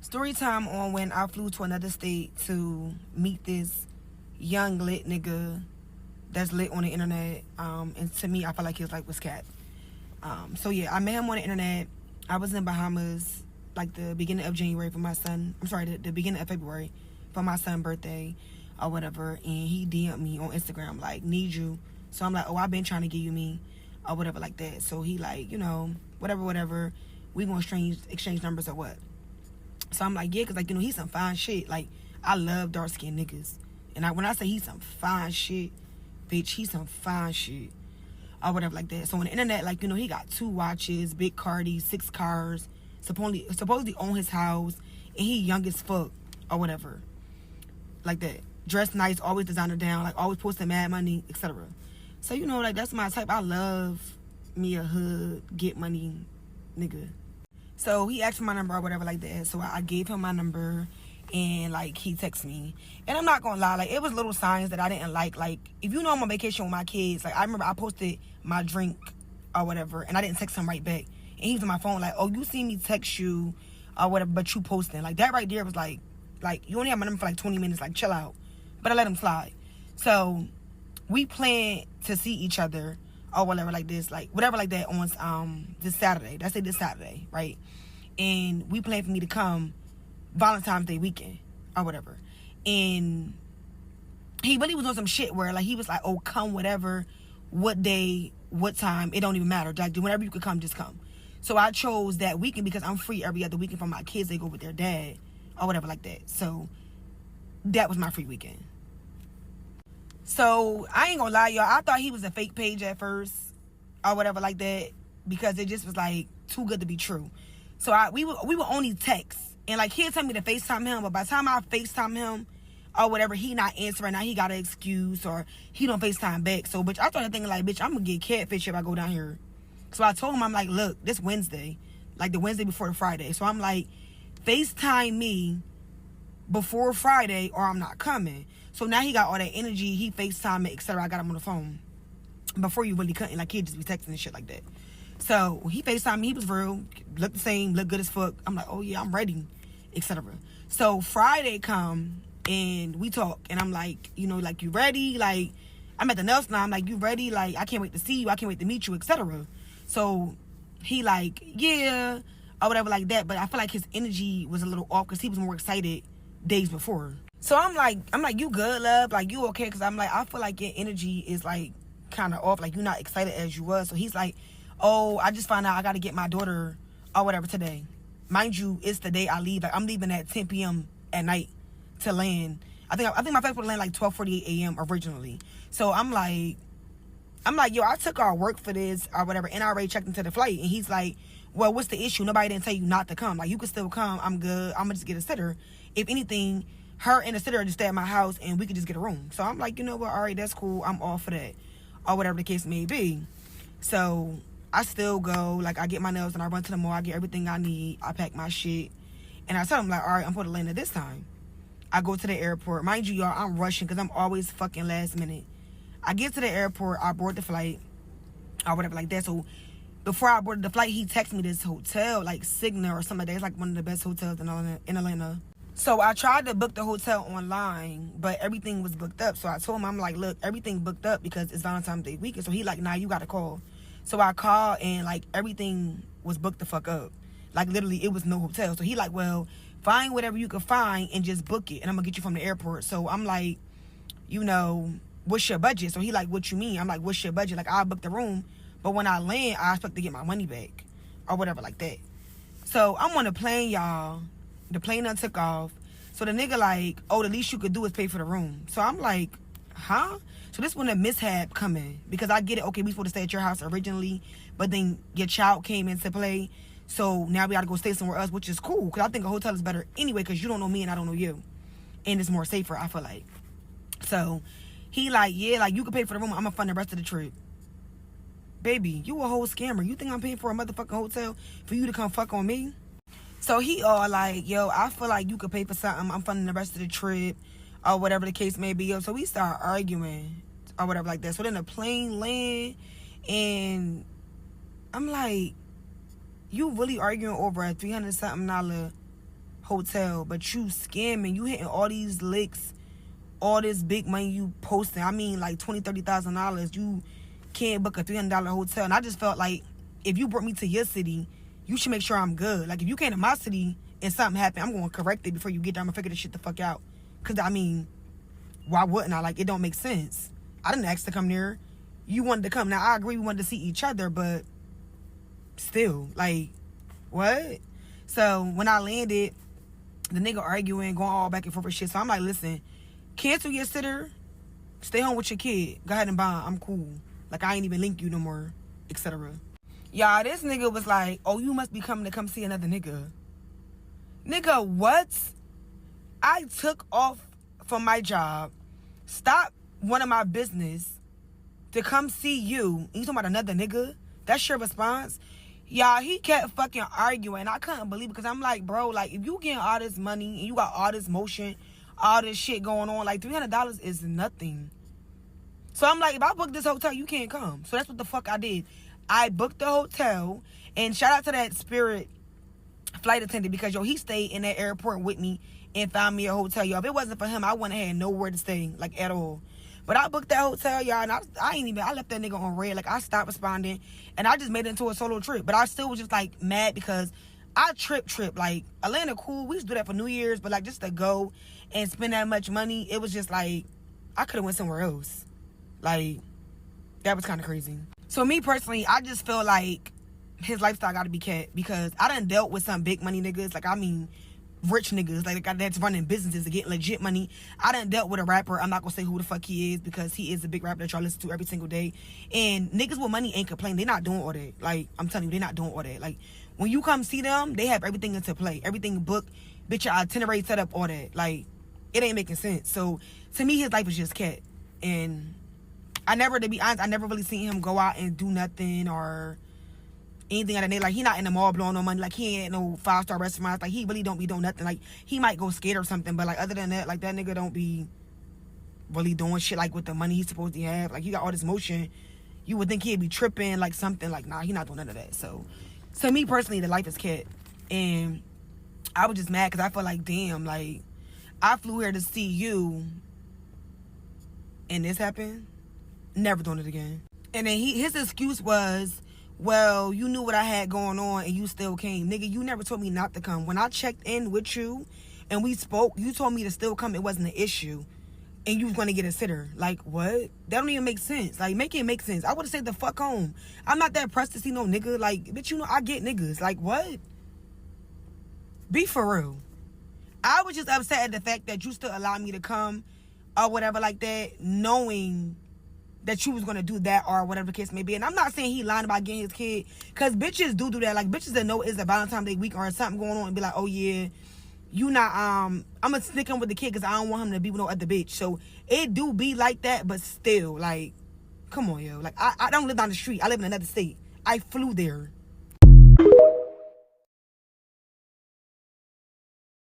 Story time on when I flew to another state to meet this young lit nigga that's lit on the internet. And to me, I felt like he was cat. So yeah, I met him on the internet. I was in Bahamas like the beginning of January for my son. I'm sorry, the beginning of February for my son's birthday or whatever. And he DM'd me on Instagram like, need you. So I'm like, oh, I've been trying to give you me or whatever like that. So he like, whatever. We gonna exchange numbers or what? So I'm like, yeah, because like, he's some fine shit. Like, I love dark skinned niggas. And when I say he's some fine shit, bitch, he's some fine shit or whatever like that. So on the internet, like, he got 2 watches, big Cardi, 6 cars, supposedly own his house, and he young as fuck or whatever like that. Dressed nice, always designer down, like always posting mad money, etc. So like, that's my type. I love me a hood get money nigga. So he asked for my number or whatever like that. So I gave him my number, and like, he texted me. And I'm not gonna lie, like, it was little signs that I didn't like. Like, if I'm on vacation with my kids, like, I remember I posted my drink or whatever, and I didn't text him right back. And he was on my phone like, oh, you see me text you or whatever, but you posting. Like, that right there was like, you only have my number for like 20 minutes, like, chill out. But I let him slide. So we planned to see each other or whatever like this, like, whatever like that on this Saturday. Let's say this Saturday, right? And we planned for me to come Valentine's Day weekend or whatever. And he really was on some shit where, like, he was like, oh, come whatever, what day, what time, it don't even matter. Like, whenever you could come, just come. So I chose that weekend because I'm free every other weekend for my kids. They go with their dad or whatever like that. So that was my free weekend. So I ain't gonna lie, y'all, I thought he was a fake page at first or whatever like that, because it just was like too good to be true. So we would only text, and like, he'll tell me to FaceTime him, but by the time I FaceTime him or whatever, he not answering. Now he got an excuse, or he don't FaceTime back. So bitch, I started thinking like, bitch, I'm gonna get catfish if I go down here. So I told him, I'm like, look, this Wednesday, like the Wednesday before the Friday. So I'm like, FaceTime me before Friday or I'm not coming. So now he got all that energy, he FaceTime me, etc. I got him on the phone before you really couldn't, like, he'd just be texting and shit like that. So he FaceTime me, he was real, looked the same, looked good as fuck. I'm like, oh yeah, I'm ready, etc. So Friday come and we talk, and I'm like, like, you ready? Like, I'm at the nail salon, I'm like, you ready? Like, I can't wait to see you, I can't wait to meet you, etc. So he like, yeah, or whatever like that. But I feel like his energy was a little off because he was more excited days before. So I'm like, you good, love? Like, you okay? Because I'm like, I feel like your energy is like kind of off, like you're not excited as you was. So he's like, oh, I just found out I got to get my daughter or whatever today. Mind you, it's the day I leave. Like, I'm leaving at 10 p.m. at night to land. I think my flight would land like 12:48 a.m. originally. So I'm like, yo, I took our work for this or whatever, and I already checked into the flight. And he's like, well, what's the issue? Nobody didn't tell you not to come. Like, you could still come. I'm good. I'm gonna just get a sitter. If anything, her and the sitter just stay at my house, and we could just get a room. So I'm like, you know what? All right, that's cool. I'm all for that, or whatever the case may be. So I still go. Like, I get my nails and I run to the mall. I get everything I need. I pack my shit, and I tell him like, all right, I'm for the land at this time. I go to the airport. Mind you, y'all, I'm rushing because I'm always fucking last minute. I get to the airport. I board the flight, or whatever like that. So before I boarded the flight, he texted me this hotel, like Signa or something like that. It's like one of the best hotels in Atlanta. So I tried to book the hotel online, but everything was booked up. So I told him, I'm like, look, everything booked up because it's Valentine's Day weekend. So he like, nah, you got to call. So I called, and like, everything was booked the fuck up. Like, literally, it was no hotel. So he like, well, find whatever you can find and just book it, and I'm gonna get you from the airport. So I'm like, what's your budget? So he like, what you mean? I'm like, what's your budget? Like, I'll book the room, but when I land, I expect to get my money back or whatever like that. So I'm on the plane, y'all. The plane done took off. So the nigga like, oh, the least you could do is pay for the room. So I'm like, huh? So this when the mishap coming, because I get it. Okay, we supposed to stay at your house originally, but then your child came into play. So now we got to go stay somewhere else, which is cool, because I think a hotel is better anyway, because you don't know me and I don't know you. And it's more safer, I feel like. So he like, yeah, like, you can pay for the room. I'm going to fund the rest of the trip. Baby, you a whole scammer. You think I'm paying for a motherfucking hotel for you to come fuck on me? So he all like, yo, I feel like you could pay for something. I'm funding the rest of the trip or whatever the case may be. Yo, so we start arguing or whatever like that. So then the plane land, and I'm like, you really arguing over a $300-something hotel, but you scamming, you hitting all these licks, all this big money you posting. I mean, like $20,000-$30,000. You can't book a $300 hotel. And I just felt like, if you brought me to your city, you should make sure I'm good. Like, if you came to my city and something happened, I'm going to correct it before you get there. I'm going to figure this shit the fuck out. Because, I mean, why wouldn't I? Like, it don't make sense. I didn't ask to come there. You wanted to come. Now, I agree we wanted to see each other, but still, like, what? So, when I landed, the nigga arguing, going all back and forth with shit. So, I'm like, listen, cancel your sitter. Stay home with your kid. Go ahead and buy. I'm cool. Like, I ain't even link you no more, etc. Y'all, this nigga was like, oh, you must be coming to come see another nigga. Nigga, what? I took off from my job, stopped one of my business to come see you. And you talking about another nigga? That's your response? Y'all, he kept fucking arguing. I couldn't believe it because I'm like, bro, like, if you getting all this money and you got all this motion, all this shit going on, like, $300 is nothing. So I'm like, if I book this hotel, you can't come. So that's what the fuck I did. I booked the hotel, and shout out to that Spirit flight attendant because, yo, he stayed in that airport with me and found me a hotel, y'all. If it wasn't for him, I wouldn't have had nowhere to stay, like, at all. But I booked that hotel, y'all, and I left that nigga on red. Like, I stopped responding, and I just made it into a solo trip. But I still was just, like, mad because I trip. Like, Atlanta cool. We used to do that for New Year's, but, like, just to go and spend that much money, it was just, like, I could have went somewhere else. Like, that was kind of crazy. So me personally, I just feel like his lifestyle got to be kept because I done dealt with some big money niggas. Like, I mean, rich niggas, like, that's running businesses to get legit money. I done dealt with a rapper. I'm not going to say who the fuck he is because he is a big rapper that y'all listen to every single day. And niggas with money ain't complaining. They not doing all that. Like, I'm telling you, they not doing all that. Like, when you come see them, they have everything into play. Everything booked. Bitch, your itinerary set up, all that. Like, it ain't making sense. So, to me, his life is just kept. And to be honest, I never really seen him go out and do nothing or anything like that. Like, he not in the mall blowing no money. Like, he ain't no 5-star restaurants. Like, he really don't be doing nothing. Like, he might go skate or something, but, like, other than that, like, that nigga don't be really doing shit, like, with the money he's supposed to have. Like, he got all this motion. You would think he'd be tripping, like, something. Like, nah, he not doing none of that. So, to me, personally, the life is kept. And I was just mad because I felt like, damn, like, I flew here to see you, and this happened. Never doing it again. And then his excuse was, well, you knew what I had going on and you still came. Nigga, you never told me not to come. When I checked in with you and we spoke, you told me to still come. It wasn't an issue. And you was going to get a sitter. Like, what? That don't even make sense. Like, make it make sense. I would have said the fuck home. I'm not that pressed to see no nigga. Like, bitch, you know, I get niggas. Like, what? Be for real. I was just upset at the fact that you still allowed me to come or whatever like that, knowing that you was gonna do that or whatever the case may be. And I'm not saying he lying about getting his kid, because bitches do that. Like, bitches that know it's a Valentine's Day week or something going on and be like, oh yeah, you not, I'm gonna stick him with the kid because I don't want him to be with no other bitch. So it do be like that, but still, like, come on, yo. Like, I don't live down the street. I live in another state. I flew there.